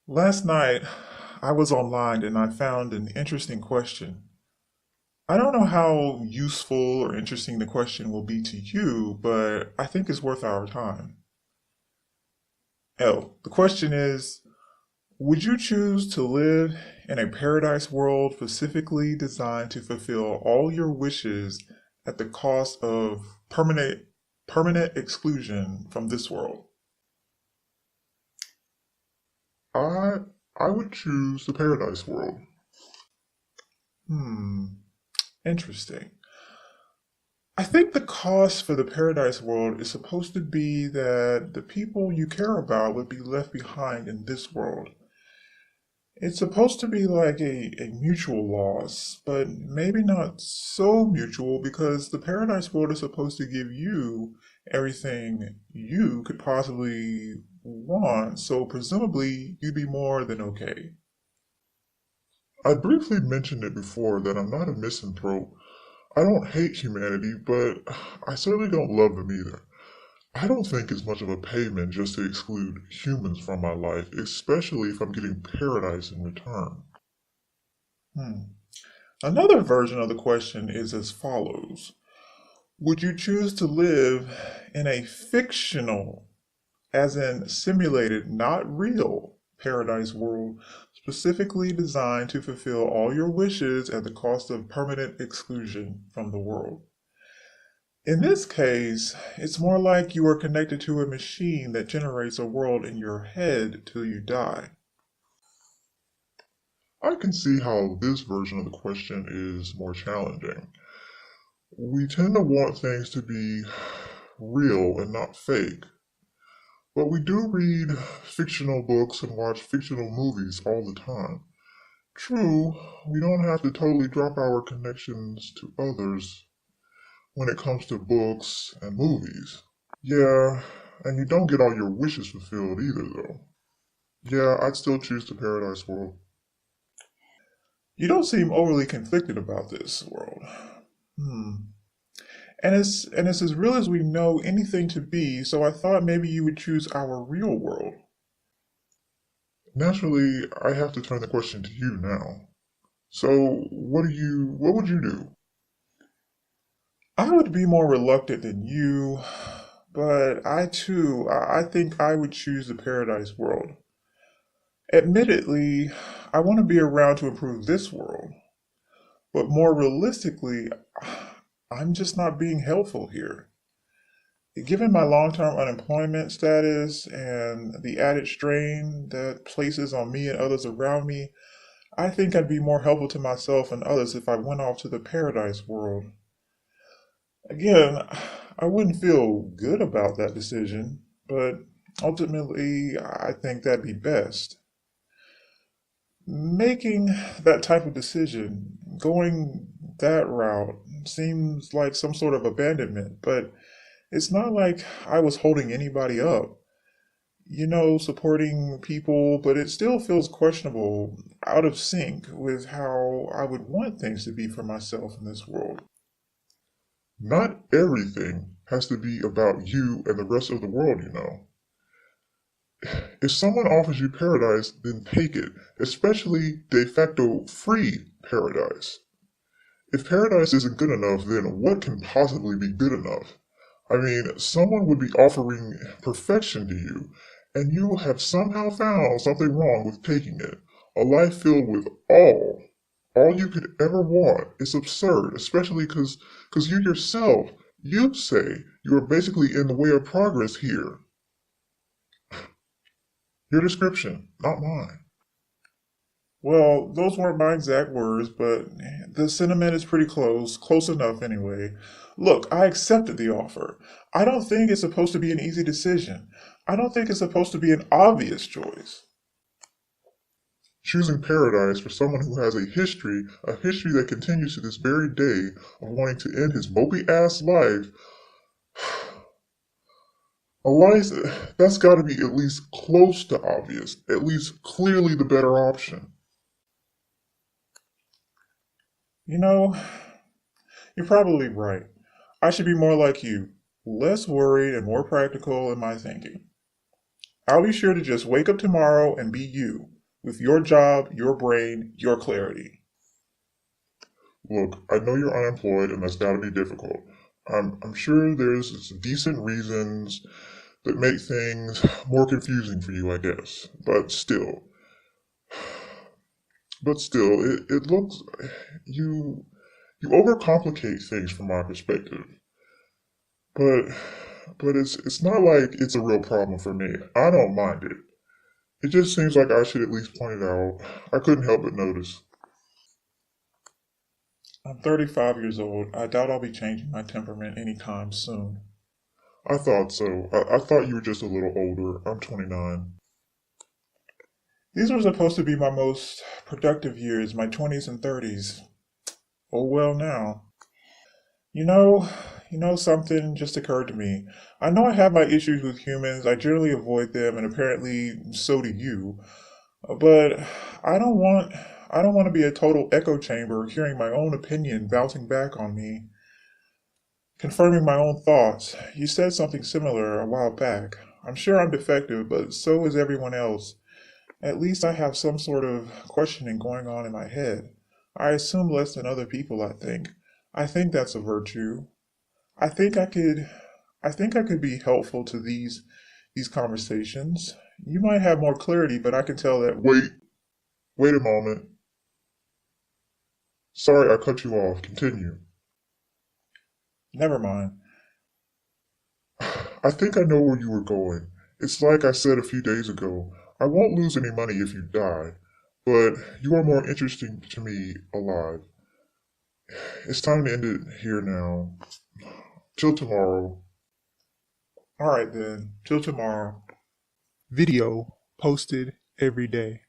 Last night, I was online and I found an interesting question. I don't know how useful or interesting the question will be to you, but I think it's worth our time. The question is, would you choose to live in a paradise world specifically designed to fulfill all your wishes at the cost of permanent exclusion from this world? I I would choose the paradise world. Hmm, interesting. I think the cost for the paradise world is supposed to be that the people you care about would be left behind in this world. It's supposed to be like a mutual loss, but maybe not so mutual because the paradise world is supposed to give you everything you could possibly want, so presumably you'd be more than okay. I briefly mentioned it before that I'm not a misanthrope. I don't hate humanity, but I certainly don't love them either. I don't think it's much of a payment just to exclude humans from my life, especially if I'm getting paradise in return. Hmm. Another version of the question is as follows. Would you choose to live in a fictional, as in simulated, not real, paradise world specifically designed to fulfill all your wishes at the cost of permanent exclusion from the world? In this case, it's more like you are connected to a machine that generates a world in your head till you die. I can see how this version of the question is more challenging. We tend to want things to be real and not fake, but we do read fictional books and watch fictional movies all the time. True, we don't have to totally drop our connections to others when it comes to books and movies. Yeah, and you don't get all your wishes fulfilled either, though. Yeah, I'd still choose the paradise world. You don't seem overly conflicted about this world. Hmm. And it's as real as we know anything to be, so I thought maybe you would choose our real world. Naturally, I have to turn the question to you now. So, what would you do? I would be more reluctant than you, but I think I would choose the paradise world. Admittedly, I want to be around to improve this world, but more realistically, I'm just not being helpful here. Given my long term unemployment status and the added strain that places on me and others around me, I think I'd be more helpful to myself and others if I went off to the paradise world. Again, I wouldn't feel good about that decision, but ultimately, I think that'd be best. Making that type of decision, going that route, seems like some sort of abandonment, but it's not like I was holding anybody up. Supporting people, but it still feels questionable, out of sync with how I would want things to be for myself in this world. Not everything has to be about you and the rest of the world. If someone offers you paradise, then take it, especially de facto free paradise. If paradise isn't good enough, then what can possibly be good enough? I mean, someone would be offering perfection to you, and you have somehow found something wrong with taking it. A life filled with all you could ever want. It's absurd, especially because you yourself, you say you are basically in the way of progress here. Your description, not mine. Well, those weren't my exact words, but the sentiment is pretty close enough anyway. Look, I accepted the offer. I don't think it's supposed to be an easy decision. I don't think it's supposed to be an obvious choice. Choosing paradise for someone who has a history that continues to this very day of wanting to end his mopey ass life, a life that's got to be at least close to obvious, at least clearly the better option. You know, you're probably right. I should be more like you, less worried and more practical in my thinking. I'll be sure to just wake up tomorrow and be you, with your job, your brain, your clarity. Look, I know you're unemployed and that's gotta be difficult. I'm sure there's decent reasons that make things more confusing for you, I guess. But still, it looks you you overcomplicate things from my perspective. But but it's not like it's a real problem for me. I don't mind it. It just seems like I should at least point it out. I couldn't help but notice. I'm 35 years old. I doubt I'll be changing my temperament anytime soon. I thought so. I thought you were just a little older. I'm 29. These were supposed to be my most productive years, my 20s and 30s. Oh well now. You know, something just occurred to me. I know I have my issues with humans. I generally avoid them, and apparently so do you. But I don't want I don't want to be a total echo chamber, hearing my own opinion bouncing back on me, confirming my own thoughts. You said something similar a while back. I'm sure I'm defective, but so is everyone else. At least I have some sort of questioning going on in my head. I assume less than other people, I think. I think that's a virtue. I think I could I think I could be helpful to these conversations. You might have more clarity, but I can tell that Wait a moment. Sorry I cut you off. Continue. never mind. I think I know where you were going. It's like I said a few days ago. I won't lose any money if you die, but you are more interesting to me alive. It's time to end it here now. Till tomorrow. All right then. Till tomorrow. Video posted every day.